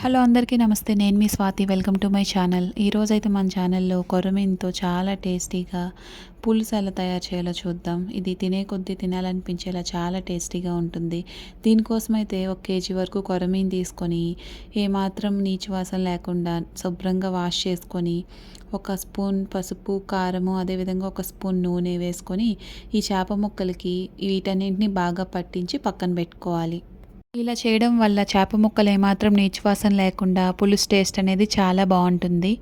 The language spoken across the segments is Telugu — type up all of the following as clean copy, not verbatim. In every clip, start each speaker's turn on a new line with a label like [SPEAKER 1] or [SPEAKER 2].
[SPEAKER 1] హలో అందరికీ నమస్తే. నేను మీ Swathi. Welcome to my channel. ఈరోజైతే మన ఛానల్లో కొర్రమీనుతో చాలా టేస్టీగా పులుసు ఎలా తయారు చేయాలో చూద్దాం. ఇది తినే కొద్దీ తినాలనిపించేలా చాలా టేస్టీగా ఉంటుంది. దీనికోసమైతే 1 కేజీ వరకు కొర్రమీను తీసుకొని ఏమాత్రం నీచు వాసన లేకుండా శుభ్రంగా వాష్ చేసుకొని, ఒక స్పూన్ పసుపు, కారము, అదేవిధంగా ఒక స్పూన్ నూనె వేసుకొని ఈ చేప ముక్కలకి వీటన్నింటిని బాగా పట్టించి పక్కన పెట్టుకోవాలి. ఇలా చేయడం వల్ల చేప ముక్కలు ఏమాత్రం నీచు వాసన లేకుండా పులుసు టేస్ట్ అనేది చాలా బాగుంటుంది.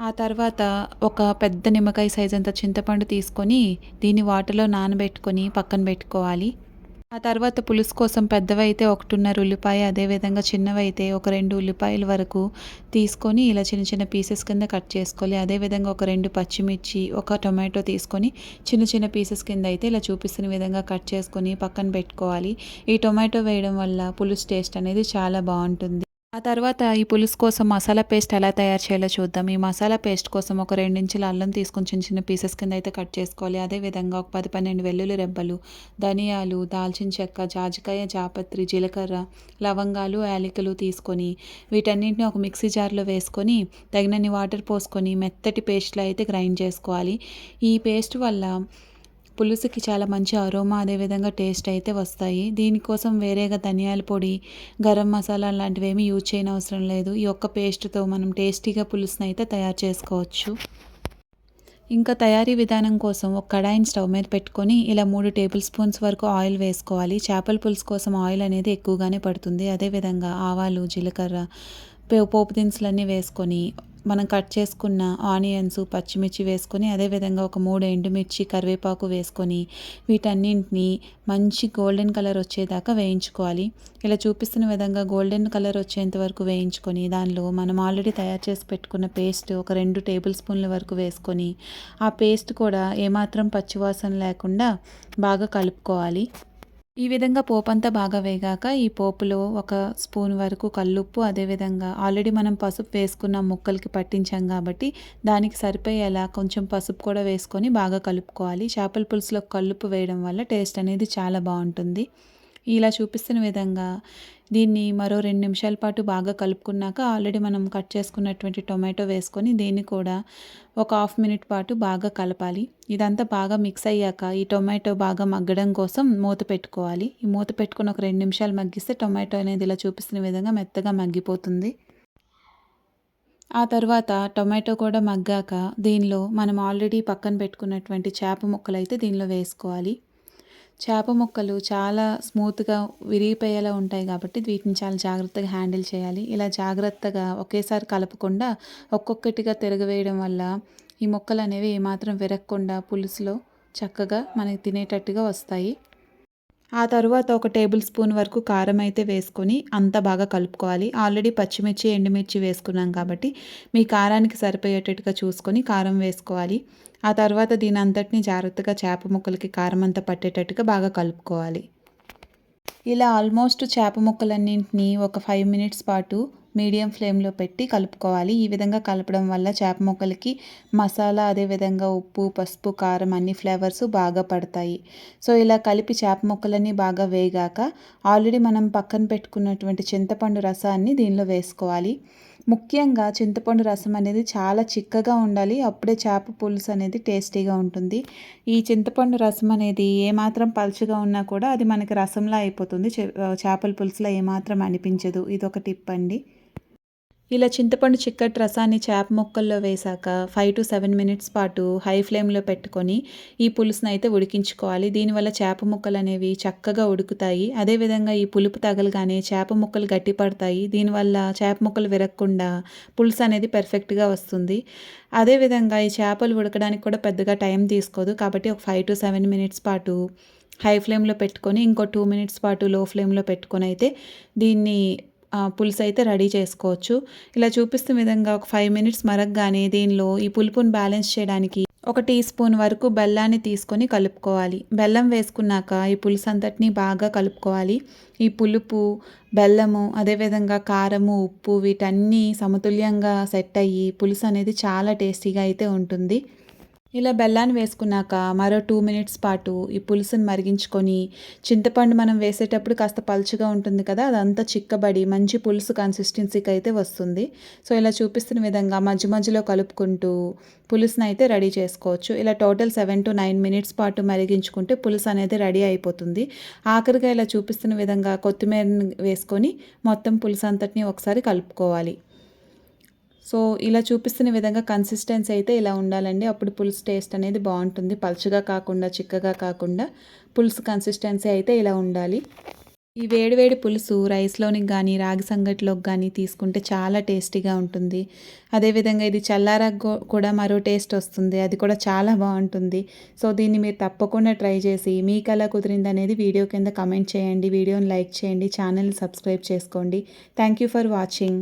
[SPEAKER 1] ఆ తర్వాత ఒక పెద్ద నిమ్మకాయ సైజ్ అంత చింతపండు తీసుకొని దీన్ని వాటర్లో నానబెట్టుకొని పక్కన పెట్టుకోవాలి. ఆ తర్వాత పులుసు కోసం పెద్దవైతే 1.5 ఉల్లిపాయ, అదేవిధంగా చిన్నవైతే ఒక 2 ఉల్లిపాయల వరకు తీసుకొని ఇలా చిన్న చిన్న పీసెస్ కింద కట్ చేసుకోవాలి. అదేవిధంగా ఒక 2 పచ్చిమిర్చి, ఒక టొమాటో తీసుకొని చిన్న చిన్న పీసెస్ కింద అయితే ఇలా చూపిస్తున్న విధంగా కట్ చేసుకొని పక్కన పెట్టుకోవాలి. ఈ టొమాటో వేయడం వల్ల పులుసు టేస్ట్ అనేది చాలా బాగుంటుంది. ఆ తర్వాత ఈ పులుసు కోసం మసాలా పేస్ట్ ఎలా తయారు చేయాలో చూద్దాం. ఈ మసాలా పేస్ట్ కోసం ఒక 2 ఇంచుల అల్లం తీసుకొని చిన్న చిన్న పీసెస్ కింద అయితే కట్ చేసుకోవాలి. అదేవిధంగా ఒక 10-12 వెల్లుల్లి రెబ్బలు, ధనియాలు, దాల్చిన చెక్క, జాజికాయ, జాపత్రి, జీలకర్ర, లవంగాలు, యాలకులు తీసుకొని వీటన్నింటిని ఒక మిక్సీ జార్లో వేసుకొని తగినన్ని వాటర్ పోసుకొని మెత్తటి పేస్ట్లో అయితే గ్రైండ్ చేసుకోవాలి. ఈ పేస్ట్ వల్ల పులుసుకి చాలా మంచి అరోమా, అదేవిధంగా టేస్ట్ అయితే వస్తాయి. దీనికోసం వేరేగా ధనియాల పొడి, గరం మసాలా లాంటివి ఏమీ యూజ్ చేయనవసరం లేదు. ఈ ఒక్క పేస్ట్తో మనం టేస్టీగా పులుసుని అయితే తయారు చేసుకోవచ్చు. ఇంకా తయారీ విధానం కోసం ఒక కడాయిని స్టవ్ మీద పెట్టుకొని ఇలా 3 టేబుల్ స్పూన్స్ వరకు ఆయిల్ వేసుకోవాలి. చేపల పులుసు కోసం ఆయిల్ అనేది ఎక్కువగానే పడుతుంది. అదేవిధంగా ఆవాలు, జీలకర్ర, పోపు దినుసులన్నీ వేసుకొని మనం కట్ చేసుకున్న ఆనియన్స్, పచ్చిమిర్చి వేసుకొని అదేవిధంగా ఒక 3 ఎండుమిర్చి, కరివేపాకు వేసుకొని వీటన్నింటినీ మంచి గోల్డెన్ కలర్ వచ్చేదాకా వేయించుకోవాలి. ఇలా చూపిస్తున్న విధంగా గోల్డెన్ కలర్ వచ్చేంత వరకు వేయించుకొని దానిలో మనం ఆల్రెడీ తయారు చేసి పెట్టుకున్న పేస్ట్ ఒక 2 టేబుల్ స్పూన్ల వరకు వేసుకొని ఆ పేస్ట్ కూడా ఏమాత్రం పచ్చివాసన లేకుండా బాగా కలుపుకోవాలి. ఈ విధంగా పోపంతా బాగా వేగాక ఈ పోపులో ఒక స్పూన్ వరకు కల్లుప్పు, అదేవిధంగా ఆల్రెడీ మనం పసుపు వేసుకున్న ముక్కలకి పట్టించాం కాబట్టి దానికి సరిపోయేలా కొంచెం పసుపు కూడా వేసుకొని బాగా కలుపుకోవాలి. చేపల పులుసులో కల్లుప్పు వేయడం వల్ల టేస్ట్ అనేది చాలా బాగుంటుంది. ఇలా చూపిస్తున్న విధంగా దీన్ని మరో 2 నిమిషాల పాటు బాగా కలుపుకున్నాక ఆల్రెడీ మనం కట్ చేసుకున్నటువంటి టొమాటో వేసుకొని దీన్ని కూడా ఒక హాఫ్ మినిట్ పాటు బాగా కలపాలి. ఇదంతా బాగా మిక్స్ అయ్యాక ఈ టొమాటో బాగా మగ్గడం కోసం మూత పెట్టుకోవాలి. ఈ మూత పెట్టుకుని ఒక 2 నిమిషాలు మగ్గిస్తే టొమాటో అనేది ఇలా చూపిస్తున్న విధంగా మెత్తగా మగ్గిపోతుంది. ఆ తర్వాత టొమాటో కూడా మగ్గాక దీనిలో మనం ఆల్రెడీ పక్కన పెట్టుకున్నటువంటి చేప ముక్కలు అయితే దీనిలో వేసుకోవాలి. చేప ముక్కలు చాలా స్మూత్గా విరిగిపోయేలా ఉంటాయి కాబట్టి వీటిని చాలా జాగ్రత్తగా హ్యాండిల్ చేయాలి. ఇలా జాగ్రత్తగా ఒకేసారి కలపకుండా ఒక్కొక్కటిగా తిరగవేయడం వల్ల ఈ ముక్కలు అనేవి ఏమాత్రం విరగకుండా పులుసులో చక్కగా మనకి తినేటట్టుగా వస్తాయి. ఆ తరువాత ఒక టేబుల్ స్పూన్ వరకు కారం అయితే వేసుకొని అంతా బాగా కలుపుకోవాలి. ఆల్రెడీ పచ్చిమిర్చి, ఎండుమిర్చి వేసుకున్నాం కాబట్టి మీ కారానికి సరిపోయేటట్టుగా చూసుకొని కారం వేసుకోవాలి. ఆ తర్వాత దీని అంతటిని జాగ్రత్తగా చేప ముక్కలకి కారం అంతా పట్టేటట్టుగా బాగా కలుపుకోవాలి. ఇలా ఆల్మోస్ట్ చేప ముక్కలన్నింటినీ ఒక 5 మినిట్స్ పాటు మీడియం ఫ్లేమ్లో పెట్టి కలుపుకోవాలి. ఈ విధంగా కలపడం వల్ల చేప ముక్కలకి మసాలా, అదేవిధంగా ఉప్పు, పసుపు, కారం అన్ని ఫ్లేవర్స్ బాగా పడతాయి. సో ఇలా కలిపి చేప ముక్కలన్నీ బాగా వేగాక ఆల్రెడీ మనం పక్కన పెట్టుకున్నటువంటి చింతపండు రసాన్ని దీనిలో వేసుకోవాలి. ముఖ్యంగా చింతపండు రసం అనేది చాలా చిక్కగా ఉండాలి. అప్పుడే చేప పులుసు అనేది టేస్టీగా ఉంటుంది. ఈ చింతపండు రసం అనేది ఏమాత్రం పలుచగా ఉన్నా కూడా అది మనకి రసంలా అయిపోతుంది. చేపల పులుసులో ఏమాత్రం అనిపించదు. ఇదొక టిప్ అండి. ఇలా చింతపండు చిక్కటి రసాన్ని చేప ముక్కల్లో వేశాక 5 to 7 మినిట్స్ పాటు హై ఫ్లేమ్లో పెట్టుకొని ఈ పులుసుని అయితే ఉడికించుకోవాలి. దీనివల్ల చేప ముక్కలు అనేవి చక్కగా ఉడుకుతాయి. అదేవిధంగా ఈ పులుపు తగలగానే చేప ముక్కలు గట్టిపడతాయి. దీనివల్ల చేప ముక్కలు విరగకుండా పులుసు అనేది పర్ఫెక్ట్గా వస్తుంది. అదేవిధంగా ఈ చేపలు ఉడకడానికి కూడా పెద్దగా టైం తీసుకోదు కాబట్టి ఒక 5 to 7 మినిట్స్ పాటు హై ఫ్లేమ్లో పెట్టుకొని ఇంకో 2 మినిట్స్ పాటు లో ఫ్లేమ్లో పెట్టుకొని అయితే దీన్ని పులుసు అయితే రెడీ చేసుకోవచ్చు. ఇలా చూపిస్తున్న విధంగా ఒక 5 మినిట్స్ మరగగానే దీనిలో ఈ పులుపుని బ్యాలెన్స్ చేయడానికి ఒక టీ స్పూన్ వరకు బెల్లాన్ని తీసుకొని కలుపుకోవాలి. బెల్లం వేసుకున్నాక ఈ పులుసు అంతటినీ బాగా కలుపుకోవాలి. ఈ పులుపు, బెల్లము, అదేవిధంగా కారము, ఉప్పు వీటన్నీ సమతుల్యంగా సెట్ అయ్యి పులుసు అనేది చాలా టేస్టీగా అయితే ఉంటుంది. ఇలా బెల్లాన్ని వేసుకున్నాక మరో 2 మినిట్స్ పాటు ఈ పులుసుని మరిగించుకొని, చింతపండు మనం వేసేటప్పుడు కాస్త పలుచగా ఉంటుంది కదా! అదంతా చిక్కబడి మంచి పులుసు కన్సిస్టెన్సీకి అయితే వస్తుంది. సో, ఇలా చూపిస్తున్న విధంగా మధ్య మధ్యలో కలుపుకుంటూ పులుసునైతే రెడీ చేసుకోవచ్చు. ఇలా టోటల్ 7-9 మినిట్స్ పాటు మరిగించుకుంటే పులుసు అనేది రెడీ అయిపోతుంది. ఆఖరిగా ఇలా చూపిస్తున్న విధంగా కొత్తిమీరని వేసుకొని మొత్తం పులుసు అంతటిని ఒకసారి కలుపుకోవాలి. సో, ఇలా చూపిస్తున్న విధంగా కన్సిస్టెన్సీ అయితే ఇలా ఉండాలండి. అప్పుడు పులుసు టేస్ట్ అనేది బావుంటుంది. పలుచగా కాకుండా, చిక్కగా కాకుండా పులుసు కన్సిస్టెన్సీ అయితే ఇలా ఉండాలి. ఈ వేడి వేడి పులుసు రైస్‌లోనికి గానీ, రాగి సంగటిలోకి గానీ తీసుకుంటే చాలా టేస్టీగా ఉంటుంది. అదేవిధంగా ఇది చల్లారాక కూడా మరో టేస్ట్ వస్తుంది. అది కూడా చాలా బావుంటుంది. సో, దీన్ని మీరు తప్పకుండా ట్రై చేసి మీకెలా కుదిరిందనేది వీడియో కింద కామెంట్ చేయండి. వీడియోని లైక్ చేయండి. ఛానల్‌ని సబ్స్క్రైబ్ చేసుకోండి. Thank you for watching.